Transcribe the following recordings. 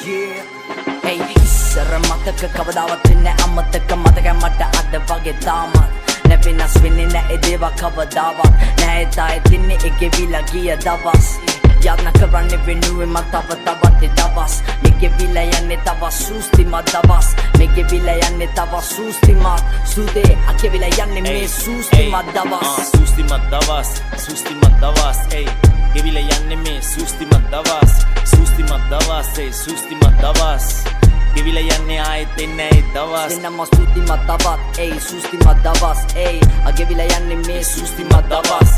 Yeah. Hey, ඉස්සර මතක කවදාවත් වෙන්නේ අමතක මතක මට අද වගේ තාමත් නැවෙනස් වෙන්නේ නැහැ දේව කවදාවත් නැහැ තායි තින්නේ එකවිලා ගිය දවස් යන්න කරන්නේ වෙනුවේ මම තවත් දවස් මේකෙවිලා යන්නේ තව සූස්තිමත් දවස් මේකෙවිලා යන්නේ තව සූස්තිමත් සුදේ අකෙවිලා යන්නේ මේ සූස්තිමත් දවස් සූස්තිමත් දවස් hey ගෙවිලා යන්නේ මේ සූස්තිමත් දවස් hey සූස්තිමත් දවස් ගෙවිලා යන්නේ ආයෙත් එන්නේ ඒ දවස් වෙනම සූස්තිමත් දවස් hey සූස්තිමත් දවස් hey අගෙවිලා යන්නේ මේ සූස්තිමත් දවස්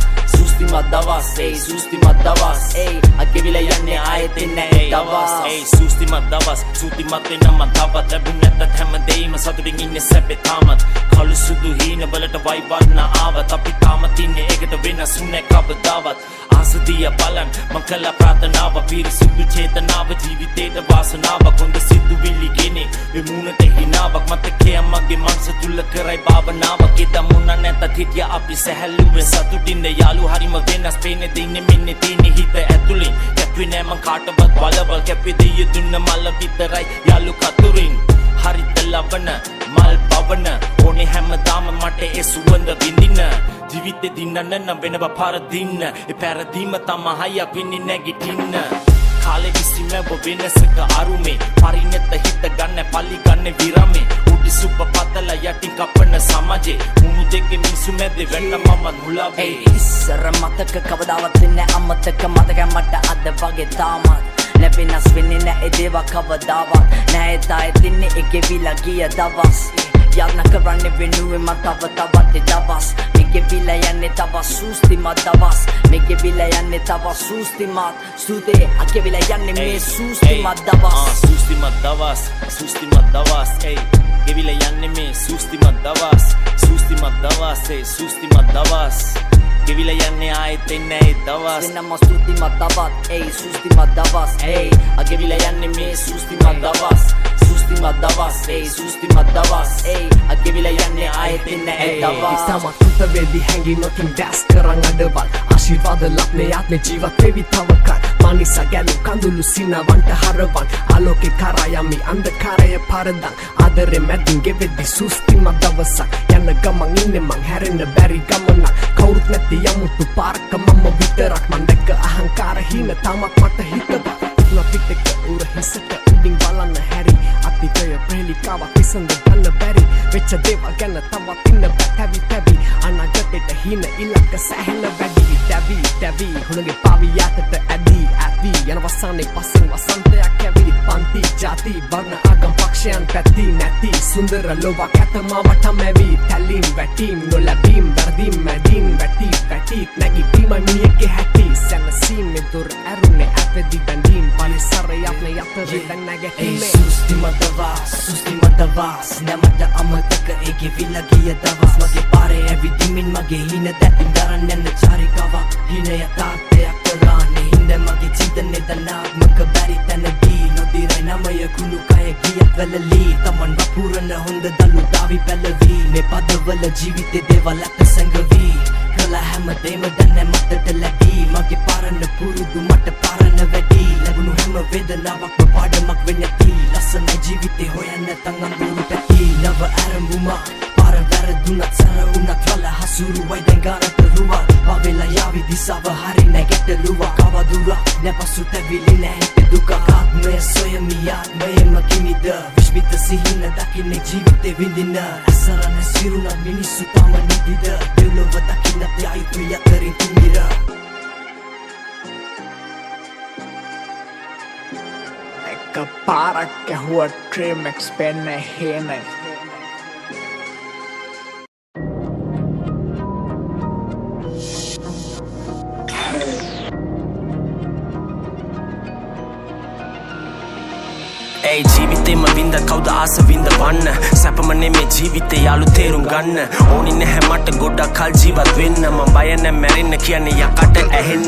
hey සූස්තිමත් දවස් hey අගෙවිලා යන්නේ ආයෙත් එන්නේ ඒ දවස් hey සූස්තිමත් දවස් සූතිමත් වෙනම තවත් ලැබුණත් හැමදේම සතුටින් ඉන්නේ සැපේ තාමත් කළු සුදු හීන වලට වයිවන්න ආවත් අපි තාමත් ඉන්නේ ඒකට වෙනස් වුණේ කවදාවත් ආසදිය බලන් මං කළ ප්‍රාර්ථනාව පිරිසුදු චේතනාව ජීවිතේට වාසනාවක් හොඳ සිතුවිලි ගෙනේ වෙමුණට හිනාවක් මතකයේ මගේ මනස තුල කරයි භාවනාවක් එදා මුණ නැතත් හිටියා අපි සැහැල්ලුවෙන් සතුටින් යාළු හරිම වෙනස් පේන්නේ දින්නේ මෙන්නේ තියෙන්නේ හිත ඇතුලින් කැපුවේ නෑ මං කාටවත් බලවල් කැපුවේ දෙය දුන්න මල විතරයි යාළු කතුරින් හරිත ලබන මල් පවන ඕනේ හැමදාම මට ඒ සුවඳ විඳින්න ජීවිතේ දින්නන්න නම් වෙනව පරදින්න ඒ පැරදීම තමයි වෙන්නේ නැගිටින්න කාලේ විසිමව වෙනසක අරුමේ පරිණත හිත ගන්න පලි ගන්න විරමේ උඩි සුප පතල යටි කපන සමාජේ මුණු දෙකේ මිසු මැද වෙන්න මම මුලාවේ ඉස්සර මතක කවදාවත් වෙන්නේ අමතක මතක මට අද වගේ තාමත් නැවෙනස් වෙන්නේ නැහැ දේව කවදාවත් නැහැ තායි තින්නේ එකවිලා ගිය දවස් යන්න කරන්නේ වෙනුවේ මම තවත් දවස් මේකෙවිලා යන්නේ තව සූස්තිමත් දවස් මේකෙවිලා යන්නේ තව සූස්තිමත් සුදේ අකෙවිලා යන්නේ මේ සූස්තිමත් දවස් සූස්තිමත් දවස් hey ගෙවිලා යන්නේ මේ සූස්තිමත් දවස් hey සූස්තිමත් දවස් ගෙවිලා යන්නේ ආයෙත් එන්නේ ඒ දවස් වෙනම සූස්තිමත් දවස් hey සූස්තිමත් දවස් hey අගෙවිලා යන්නේ මේ සූස්තිමත් දවස් hey සූස්තිමත් දවස් hey අගෙවිලා යන්නේ ආයෙත් එන්නේ ඒ දවස් තමත් තුත වෙදි හැංගීමකින් දැස් කරන් අඩවල් ආශිර්වාද ලබ්නේ ආත්මේ ජීවත් වෙවි තව කල් මනිසා ගැලු කඳුළු සිනවන්ට හරවන් ආලෝකේ කරා යමි අන්ධකාරය පරදන් ආදරේ මැදින් ගෙවෙද්දි සූස්තිමත් දවසක් යන්න ගමන් ඉන්නේ මං හැරෙන්න බැරි ගමනක් කවුරුත් නැති යමුතු පාරක මම විතරක් මං දැක්ක අහංකාර හින තමත් මට හිතවත් පිටක උර හිසට උඩින් බලන්න හැරි අතීතය ප්‍රේලිකාවක් විසඳ ගන්න බැරි වෙච්ච දේවල් ගැන තවත් ඉන්න බැටවි පැවි අනාගතේට හින ඉලක්ක සැහෙන වැඩි දැවි හුණගේ පාවි යටට ඇදී යන වසන්නේ පස්සෙන් වසන්තයක් ඇවිත් පන්ති ජාති වර්ණ ආගම් පක්ෂයන් පැති නැති සුන්දර ලෝකයක් ඇතම වටම ඇවි තැලීම් වැටීම් නොලැබීම් වැරදීම් මැදීම් වැටි නැගිටීම මියගේ හැටි සැනසීම් දුර ඇරුනේ ඇපෙදි බැඳීම් පරිසරය අපේ යතරේ දැන් නැගිටීමේ සූස්තිමත් දවස් නැමට අමතක ඒකෙවිලා ගිය දවස් මගේ පාරේ ඇවිදිමින් මගේ හින දැතින් දරන්න යන චාරිකාවක් හින යථාර්ථයක් කරන්නේ හින්ද මගේ චින්තනේ දනාත්මක බැරි තැනදී නොදිරයි නමය කුණු කය ගියත් වැළලී තමන් වපුරන හොඳ දලු දාවි පැලවී මේ පදවල ජීවිතේ දේවල් ඇත සැඟවී කළ හැමදේම දැන මතට ලැබී මගේ පාරන පුරුදු මට පාරන වැඩි ලැබුණු හැම වේදනාවක්ම පාඩමක් වෙන්නති ලස්සනයි ජීවිතේ හොයන්න තංගඳුරු පැති නව ආරම්භුමක් පාර වැරදුනත් සර උනත් වල හසුරුවයි දැන් ගානට රුවා වවෙලා යාවි දිසාව හරි නැගැටලුවා කවදුරක් නැපසු තැවිලි නැහැ දුක ආත්මය සොයමි ආත්මයම කිනිද විශ්මිත සිහින දකින්නේ ජීවිතේ විඳින අසරණ සිරුණ මිනිස්සු තම නිදිද දෙව්ලොව දකින්න යයිතු යතරින් තුමිර එක පාරක් ඇහුව ට්‍රීමෙක්ස් පෙන්න හේනේ Ei ජීවිතේම වින්ද කවුද ආස වින්ද වන්න සැපම නෙමේ ජීවිතේ යාළු තේරුම් ගන්න ඕනි නැහැ මට ගොඩක් කල් ජීවත් වෙන්න මම බය නැ මැරෙන්න කියන්නේ යකට ඇහෙන්න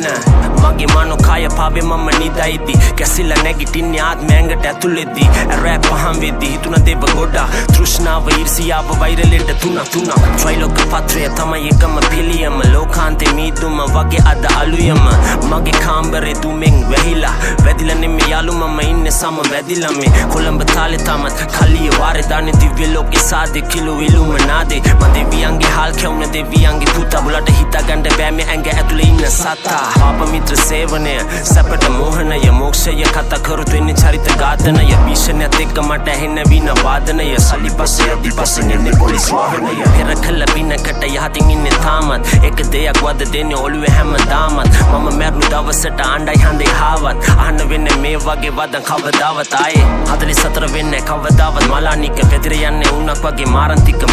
මගේ මනෝ කය පාවේ මම නිදයිති කැසිලා නැගිටින්නේ ආත්මය ඇඟට ඇතුළෙද්දී රැප් පහම් වෙද්දී හිතුණ දේව ගොඩක් තෘෂ්ණාව ඊර්ෂියාව වෛරලෙට තුනක් ත්‍රිලෝක පත්‍රය තමයි එකම පිළියම ලෝකාන්තේ මීදුම වගේ අද අලුයම මගේ කාමරේ දුමෙන් වැහිලා වැදිලා නෙමේ යාළු මම ඉන්නේ සම වැදිලා මේ කොළඹ තාලේ තමත් කලිය වාරේ දාන්නේ දිව්‍ය ලෝකේ සාදේ කිලෝ ඉලුමනාදේ මම දෙවියන්ගේ හාල් කැවුන දෙවියන්ගේ පුතා බුලට හිතාගන්න බෑ මේ ඇඟ ඇතුලේ ඉන්න සතා පාප මිත්‍ර සේවනය සැපට මෝහනය මොක්ෂය කතා කරොත් වෙන්නේ චරිත ඝාතනය භීෂණයත් එක්ක මට ඇහෙන වින වාදනය සල්ලි පස්සේ අදි පස්සෙන් එන්නේ පොලිස් වාහනය පෙර කළ බිනකට යහතින් ඉන්නේ තාමත් එක දෙයක් වද දෙන්නේ ඔළුවේ හැමදාමත් මම මැරුණු දවසට අඬයි හඳේ හාවත් අහන්න වෙන්නේ මේ වගේ වදන් කවදාවත් ආයේ 44 වෙන්නේ කවදාවත් මලානික පෙදිර යන්නේ උණක් වගේ මාරන්තික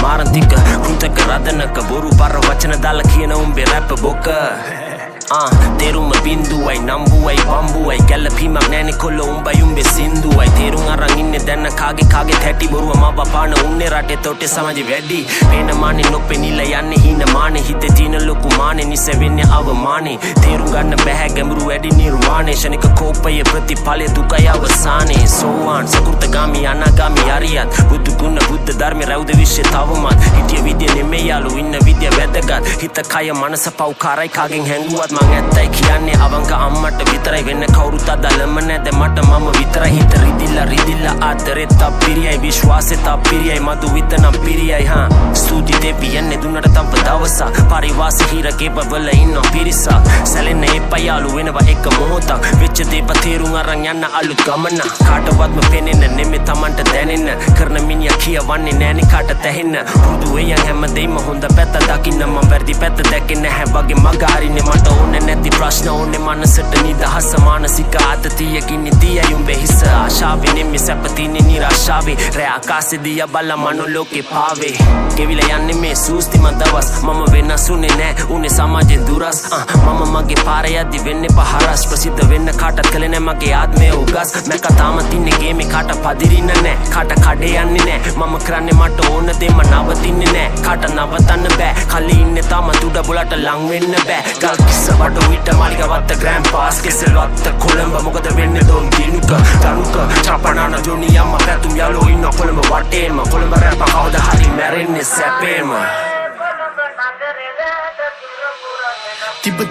කෘතක රදනක බොරු පර වචන දාලා කියන උඹේ රැප් බොක තේරුම බින්දුවයි නම්බුවයි බම්බුවයි ගැලපීමක් නෑනේ කොල්ල උඹයි උඹේ සින්දුවයි තේරුම් අරන් ඉන්නේ දැන්න කාගේ තැටි බොරුව මව පාන උන්නේ රටේ තොටේ සමාජෙ වැඩි පේන මානේ නොපෙනිලා යන්නේ හීන මානේ හිතේ තියෙන ලොකු මානේ නිසෙවෙන්නේ අවමානේ තේරුම් ගන්න බැහැ ගැඹුරු වැඩි නිර්වාණේ ශනික කෝපය ප්‍රතිඵලය දුකයි අවසානේ සෝවාන් සකෘතගාමි අනාගාමි අරියත් බුදු ගුණ බුද්ධ ධර්ම රැවුද විශ්ේ තවමත් හිටිය විදිය නෙමේ යාළු ඉන්න විදිය වැදගත් හිත කය මනස පව්කාරයි කාගෙන් හැංගුවත් මං ඇත්තයි කියන්නේ අවංක අම්මට විතරයි වෙන්න කවුරුත් අදලම නැද මට මම විතරයි හිත රිදිලා ආදරේ තප්පිරියයි විශ්වාසෙ තප්පිරියයි මදු විතනම් පිරියයි ස්තුති දෙවියන්නේ දුන්නට තව දවසක් පරිවාසී හිරගේ බවල ඉන්න පිරිසක් සැලෙන්න එපා යාළු වෙනවා එක මොහොතක් වෙච්ච දේව තේරුම් අරන් යන්න අලුත් ගමන කාටවත්ම පෙනෙන්න නෙමෙයි Tamanට දැනෙන්න කරන මිනිහා කියවන්නේ නෑනේ කාට ඇහෙන්න හුදු එයන් හැමදේම හොඳ පැත්ත දකින්න මම වැරදි පැත්ත දැකේ නැහැ වගේ මග හරින්නේ මට ඕනේ නැති ප්‍රශ්න ඕනේ මනසට නිදහස මානසික ආතතියකින් ඉතියි උඹේ හිස ආශාවේ නෙමෙයි සැපතිනේ නිරාශාවේ රෑ ආකාශේ දියා බලා මනෝ ලෝකේ පාවේ ගෙවිලා යන්නේ මේ සූස්තිම දවස් මම වෙනසුනේ නෑ උනේ සමාජෙන් දුරස් මම මගේ පාර යද්දි වෙන්නේ පහරස් ප්‍රසිද්ධ වෙන්න කාටත් කලේ නෑ මගේ ආත්මය උගස් මැක තාම තින්නේ ගේමේ කාට පදිරින්න නෑ කාට කඩේ යන්නේ නෑ මම කරන්නේ මට ඕන දෙම නවතින්නේ නෑ කාට නවතන්න බෑ කලේ ඉන්නේ තාම තුඩ බුලට ලං වෙන්න බෑ ගල් කිස්ස වඩ විට මාලිගවත්ත ග්‍රෑන්ඩ් පාස් කෙසෙල්වත්ත කොළඹ මොකද වෙන්නේ දොන් දිනුක තනුක චපනාන දුනියම පැතුම් යාළෝ ඉන්න කොළඹ වටේම කොළඹ රැප කවදා හරි මැරෙන්නේ සැපේම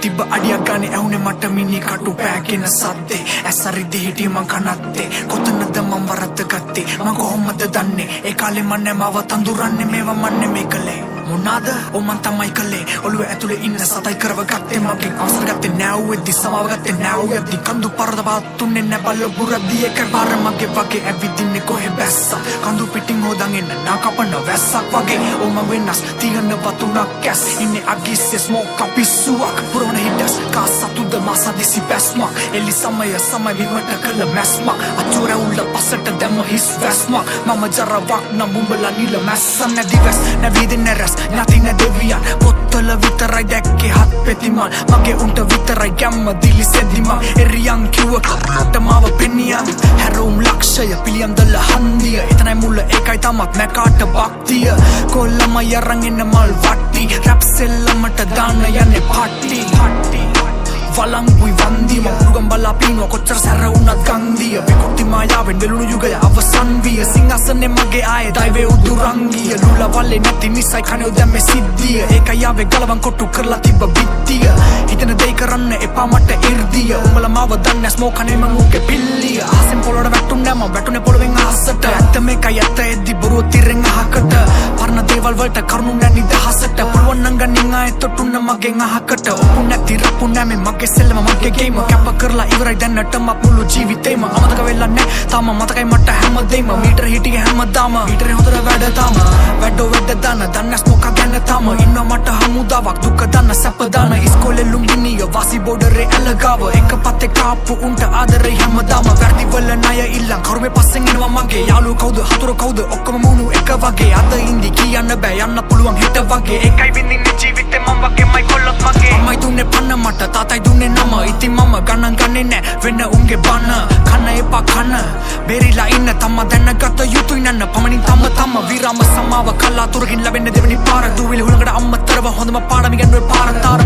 තිබ අඩියක් ගානේ ඇහුනේ මට මිනි කටු පෑගෙන සද්දේ ඇසරිදි හිටිය මං කනත්තේ කොතනද මං වරද්ද ගත්තේ මං කොහොමද දන්නේ ඒ කාලේ මන් නැමව තඳුරන්නේ මේවා මන් නෙමේ කලේ මොනාද ඔමන් තමයි කලේ ඔළුවේ ඇතුලේ ඉන්න සතයි කරව ගත්තේ මගේ අවසර ගත්තේ නැව්වෙද්දි සමාව ගත්තේ නැව්වෙද්දි කඳු පරදවත් තුන්නේ නැ බල්ල බුරද්දි එකපාර මගේ වගේ ඇවිදින්නේ කොහෙ බැස්සා කඳු පිටින් හොදන් එන්න නාකපන වැස්සක් වගේ ඔම වෙනස් තියන වතුනක් කැස් ඉන්නේ අගිස්සේ ස්මෝක් පිස්සුවක් පුරවන හිටස් කාසතුද මාසදිසි බැස්මක් එලි සමය විවට කළ මැස්මක් අචුර උල්ල පසට දැම්ම හිස් වැස්මක් මම ජරවක් නම් උඹලා නිල මැස්ස නැදි වැස් නැවිදින්නේ රැස් නැතින දෙවියන් පොත්තල විතරයි දැක්කේ හත් පෙතිමල් මගේ උන්ට විතරයි ගැම්ම දිලි සෙදිමල් එරියන් කිව්ව කපට මාව පෙනියන් හැරෝම් ලක්ෂය පිළියම්දල හන්දිය එතනයි මුල්ල ඒකයි තමත් නැකාට භක්තිය කොල්ලම යරන් එන්න මල් වට්ටි රැප් සෙල්ලමට දාන්න යන්නේ පාටි වලංගුයි වන්දිම පුරුගම් බලා පීනුව කොච්චර සැර වුණත් ගන්දිය විකෘති මායාවෙන් වෙලුණු යුගය අවසන් විය සිංහසනේ මගේ ආයේ දෛවේ උදුරංගිය ලුල වල්ලේ නැති නිසයි කනේ දැම්මේ සිද්ධිය ඒකයි ආවේ ගලවන් කොටු කරලා තිබ්බ බිත්තිය හිතන දෙයි කරන්න එපා මට ඉර්දිය උඹලා මාව දන්නේ ස්මෝක් කනේ මං උගේ පිල්ලිය ආසෙන් පොළොට වැටුන්නේ මම වැටුනේ පොළොවෙන් අහසට ඇත්ත මේකයි ඇත්ත එද්දි බොරුව තිරෙන් අහකට පරණ දේවල් වලට කරුණු නැ නිදහසට පුළුවන් නම් ගනින් ආයේ තොටුන්න මගෙන් අහකට ඔපු නැති රපු නැමේ මගේ සෙල්ලම මගේ ගේම කැප කරලා ඉවරයි දැන්නටම මුළු ජීවිතේම අමතක වෙලා නැ තාම මතකයි මට හැමදේම මීටර හිටියේ හැමදාම මීටරේ හොතර වැඩ තාම වැඩෝ වැඩ දාන දන්නස් මොකක් ගැන තාම ඉන්න මට හමුදාවක් දුක දාන සැප දාන ඉස්කෝලේ ලුම්බිනිය වාසි බෝඩරේ ඇලගාව එක පතේ කාපු උන්ට ආදරේ හැමදාම වැඩි වල ණය ඉල්ලන් කරුමේ පස්සෙන් එනවා මගේ යාළුවෝ කවුද හතුරු කවුද ඔක්කොම මුණු එක වගේ අද ඉඳි කියන්න බෑ යන්න පුළුවන් හිට වගේ එකයි විඳින්නේ ජීවිතේ මම වගේමයි කොල්ලත් මගේ මයි දුන්නේ අන්න මට තාතයි දුන්නේ නම ඉතින් මම ගණන් ගන්නේ නෑ වෙන උන්ගේ බන කන්න එපා කන්න බේරිලා ඉන්න තම දැනගත යුතුයි නන්න පමණින් තම විරාම සමාව කලාතුරකින් ලැබෙන්න දෙවනි පාර දුවිලි හුලඟට අම්මතරව හොඳම පාඩම ඉගෙනුවේ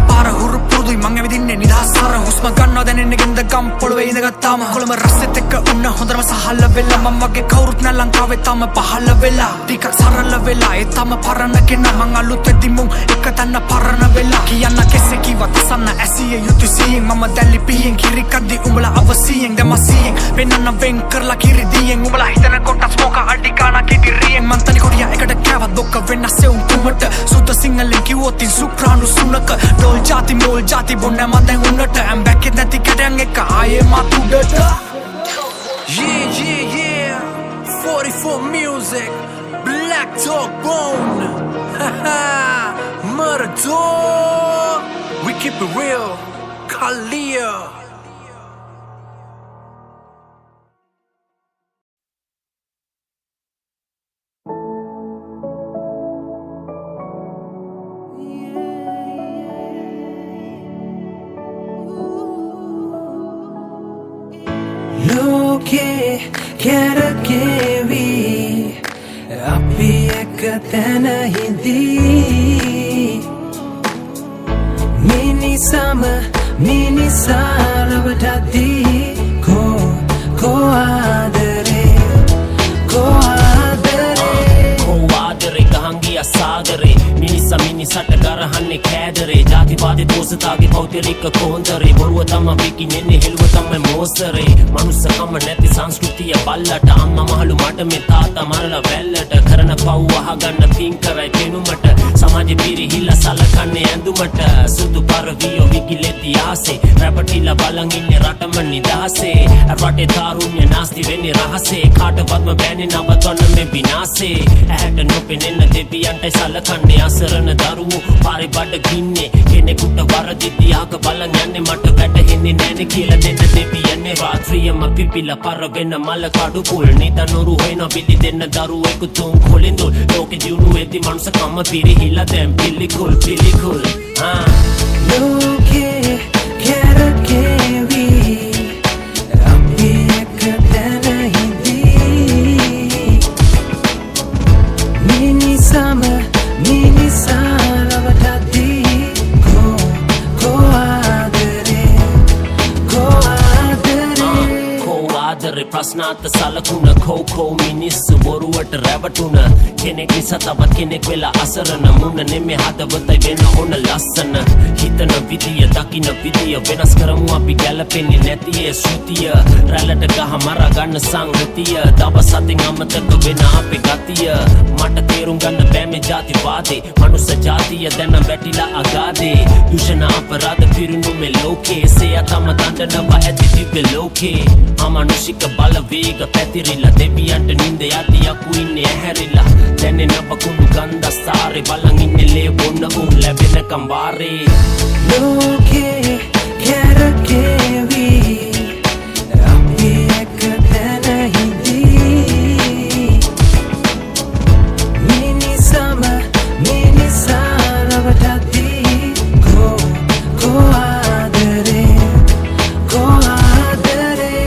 පාර හුරු පුරුදුයි මං ඇවිදින්නේ නිදහස් සාර හුස්ම ගන්නවා දැනෙන්නේ ගෙන්ද ගම් පොළවේ ඉඳගත්තාම කොළඹ රස්සෙත් එක්ක උන්න හොඳම සහල්ල වෙලා මම වගේ කවුරුත් නෑ ලංකාවේ තාම පහළ වෙලා ටිකක් සරල වෙලා ඒ තාම පරණ කෙනා මං අලුත් වෙද්දි මුන් එක තැන පරණ වෙලා කියන්න කෙසේ කිව්වත් අසන්න ඇසිය යුතු සියෙන් මම දැල්ලි පියෙන් කිරි කද්දි උඹලා අවසියෙන් දැන් මසියෙන් වෙනන්න වෙන් කරලා කිරි දියෙන් උඹලා හිතන කොටස් මොක අඩි ගාන කිඩි රියෙන් මං තනි කොටියා එකට කෑවත් බොක්ක වෙනස් සෙවුම් කුමට සුද්ධ සිංහලෙන් කිව්වොත් ඉන් සුක්‍රාණු සුනක ඩෝල් ජාති මෝල් ජාති බොන්න මං දැන් උන්නට ඇම් බැක්කේ නැති කැටයන් එක ආයේ මත් උඩට Yeah 44 music Black Talk Bone Murder Dog We keep it real Kalia Loke kerakevi api ek tana hindi mini salavadati ko adare ගහංගිය සාගරේ මිනිසට ගරහන්නේ කෑදරේ ජාතිවාදී දෝෂතාගේ පෞද්ගලික කොන්දරේ බොරුව තම විකිනෙන්නේ හෙළුව තමයි මෝස්තරේ මනුස්සකම නැති සංස්කෘතිය බල්ලට අම්මා මහලු මට මේ තාත්තා මරලා වැල්ලට කරන පව් අහගන්න පින් කරයි පෙනුමට සමාජෙ පිරිහිලා සලකන්නේ ඇඳුමට සුදු පරවියෝ විකිලෙති ආසේ රැපටිලා බලන් ඉන්නේ රටම නිදාසේ රටේ තාරුණ්‍ය නාස්ති වෙන්නේ රහසේ කාටවත්ම බෑනේ නවත්වන්න මේ විනාසේ ඇහැට නොපෙනෙන දෙවියන්ටයි සලකන්නේ අසරණ දරුවෝ පාරේ බඩ ගින්නේ කෙනෙකුට වරදිති ආක බලන් යන්නේ මට වැටහෙන්නේ නැනේ කියලා දෙන්න දෙවියන්නේ රාත්‍රියම පිපිලා පර වෙන මල කඩු කුල් නිතනොරු හොයන පිළි දෙන්න දරුවෙකු තුන් කොලෙන් දොල් ලෝකෙ ජීවුණු වෙති මනුස්සකම පිරිහිලා දැන් පිළිකුල් Loke kerakevi api ek tana hindi mini salavadati ko adare ප්‍රශ්නාර්ථ සලකුණ කෝකෝ මිනිස්සු බොරුවට රැවටුණ කෙනෙක් නිසා තවත් කෙනෙක් වෙලා අසරණ මුණ නෙමෙයි හදවතයි වෙන ඕන ලස්සන හිතන විදිය දකින්න විදිය වෙනස් කරමු අපි ගැලපෙන්නේ නැති ඒ ශ්‍රුතිය රැළට ගහ මරා ගන්න සංගතිය දවස් අතින් අමතක වෙන අපේ ගතිය මට තේරුම් ගන්න බෑ මේ ජාතිවාදී මනුස්ස ජාතිය දැන වැටිලා අගාදේ දුෂණ අපරාධ පිරුණු මේ ලෝකේ සේය තම දඬනවා ඇති දිව්‍ය ලෝකේ අමනුෂික බලවේග පැතිරිලා දෙවියන්ට නින්ද යටි යකු ඉන්නේ ඇහැරිලා දැනෙන බකුණු ගන්ධ සාරේ බලන් ඉන්නේ ලේ බොන්න උන් ලැබෙනකම් වාරේ Loke kerakevi api ek tana hindi mini salavadati ko adare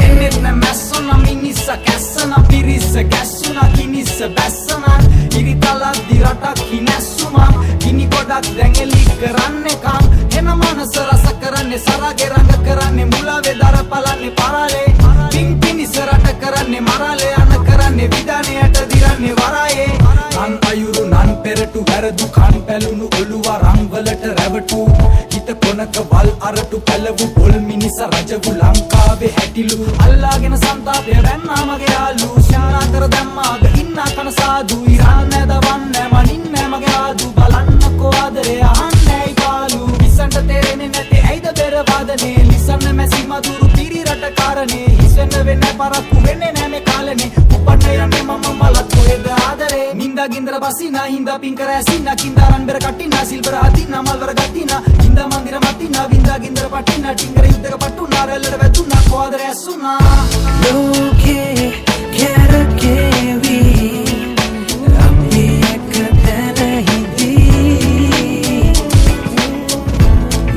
Enetna messona minissa kassana pirissa kassuna kinissa bassana iritala dirata kinessuma gini kodak dengeli karanne kam hena manas rasa karanne sarage ranga karanne mulave dara palanne parale ping pinisa rata karanne marale ana karanne vidane ata diranne waraye nan ayuru nan peretu veradu kan pelunu oluwa rangwalata revatu hita konaka wal aratu pelavu pol minisa rajavu lankave hatilu allagena santape wenna mage alu shana kar damma ga inna kana sadu iranne dawanne maninne mage adu balanna ko adare ahanne ipalu bisanta terene nati aida bera vadane lisanne mesi maduru tiri rata karane hisenne venne parakku venne nane kalane upanne yanne mama malat koeda adare minda gindra basina hinda pinkara asina kindaran bera kattina silbara hatina malvara gattina hinda mandira matina vinda gindra patina tingara yuddaka pattuna rellada vetuna ko adare asuna Loke kerakevi api ek tana hindi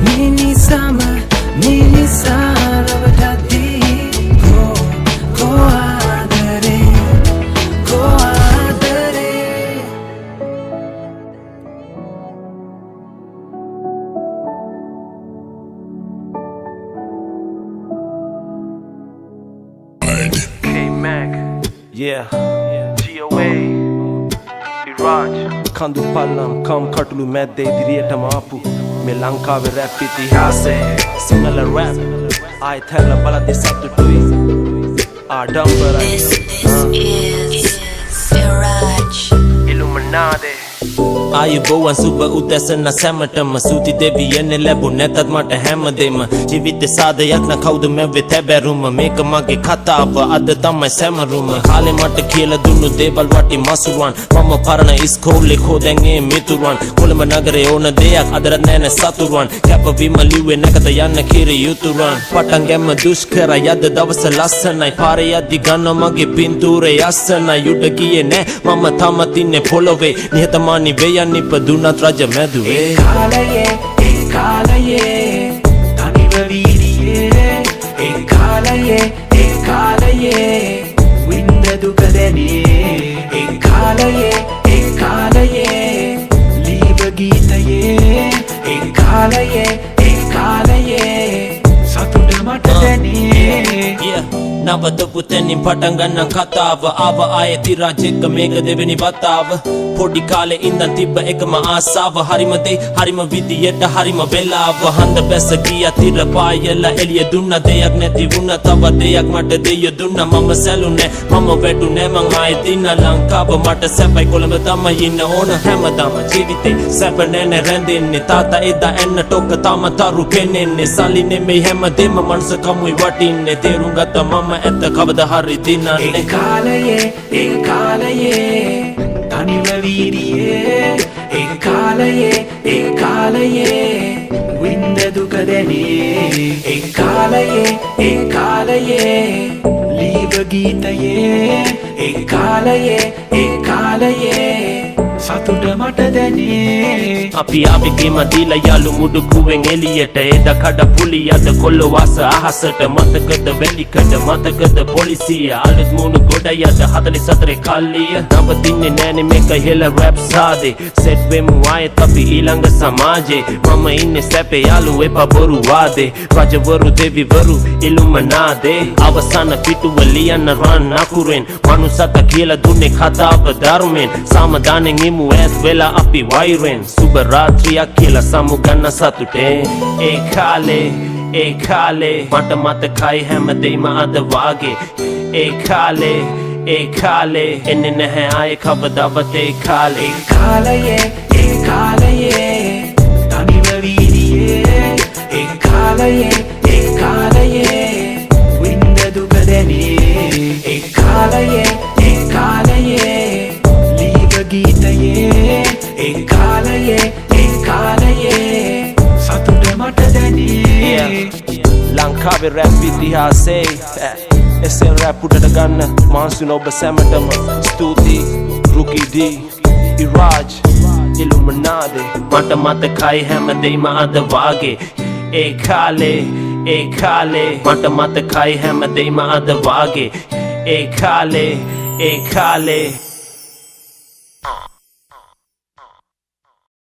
mini Yeah, GOA, Iraj Kandu Pallam, Kam Katulu Medde Diriyata Maapu Me Lankave rap itihase Sinhala rap I tell a balade sattu tui Adambara This is Iraj Illuminati ආයුබෝවන් සුබ උදැසන සැමටම සූති දෙවියන් ලැබු නැතත් මට හැමදේම ජීවිතේ සාදයක් න කවුද මැවෙ තැබැරුම මේක මගේ කතාව අද තමයි සැමරුම කාලේ මට කියලා දුන්නු දේවල් වටි මසුරුවන් මම පරණ ඉස්කෝලේ කෝදැන් ඒ මිතුරුවන් කොළඹ නගරේ ඕන දෙයක් අදරත් නෑන සතුරුවන් කැපවීම ලිව්වේ නැකත යන්න කිරි යුතුරුවන් පටන් ගැම්ම දුෂ්කර යද දවස ලස්සනයි පාරේ යද්දි ගන්න මගේ පින්තූරේ අස්සනයි උඩ ගියේ නෑ මම තාමත් ඉන්නේ පොළොවේ නිහතමානී වෙයන් ඉපදුනත් රජ මැදුවේ ඒ කාලයේ තනිව වීරියේ ඒ කාලයේ වින්ද දුක දැනේ ඒ කාලයේ ලීව ගීතයේ ඒ කාලයේ සතුට මට දැනේ නවතපු තැනින් පටන් ගන්න කතාව ආව ආයේ තිරාජෙක්ක මේක දෙවෙනි වතාව පොඩි කාලේ ඉඳන් තිබ්බ එකම ආසාව හරිම දේ හරිම විදියට හරිම වෙලාව හඳ බැස ගියා තිර පායලා එළිය දුන්න දෙයක් නැති වුණා තව දෙයක් මට දෙය දුන්නා මම සැලුනේ මම වැටුනේ මං ආයේ දින ලංකාව මට සැපයි කොළඹ තමයි ඉන්න ඕන හැමදාම ජීවිතේ සැප නැනේ රැඳෙන්නේ තාත්තා එදා එන්න ටොක්ක තම තරු පෙනෙන්නේ සල්ලි නෙමෙයි හැමදේම මනස කමුයි වටින්නේ තේරුම් ගත්තා මම ඇත්ත කවදා හරි දිනන්නේ ඒ කාලයේ තනිව වීරියේ ඒ කාලයේ වින්ද දුක දැනේ ඒ කාලයේ ලීව ගීතයේ ඒ කාලයේ සතුට මට දැනේ අපි ආපිකේම දීලා යාළු මුඩු කුවෙන් එළියට එද කඩ පුලියද කොල්ල වාස අහසට මතකද වැලිකඩ මතකද පොලිසිය අලුත් මුණු ගොඩ යද 44 කල්ලිය නවතින්නේ නෑනේ මේක හෙල රැප් සාදේ සෙට් වෙමු ආයෙත් අපි ඊළඟ සමාජේ මම ඉන්නේ සැපේ යාළු එපා බොරු වාදේ රජවරු දෙවිවරු ඉල්ලුමනාදේ අවසාන පිටුව ලියන්න රන් අකුරෙන් මනුසත කියලා දුන්නේ කතාව ධර්මෙන් සාමදානෙන් ඉමු ඇස් වෙලා අපි වෛරෙන් සුබ රාත්‍රියක් කියලා සමුගන්න සතුටේ ඒ කාලේ මට මතකයි හැමදේම අද වාගේ ඒ කාලේ එන්නේ නැහැ ආයේ කවදාවත් ඒ කාලේ තනිව වීරියේ ඒ කාලයේ වින්ද දුක දැනේ ඒ කාලයේ ලීව ගීතයේ ඒ කාලයේ සතුට මට දැනේ ලංකාවේ රැප් ඉතිහාසේ එසෙන් රැප් උඩට ගන්න මාන්සුන ඔබ සැමටම ස්තුතියි රුකී ඩී ඉරාජ් ඉල්ලුමිනාටි මට මතකයි හැමදේම අද වාගේ ඒ කාලේ මට මතකයි හැමදේම අද වාගේ ඒ කාලේ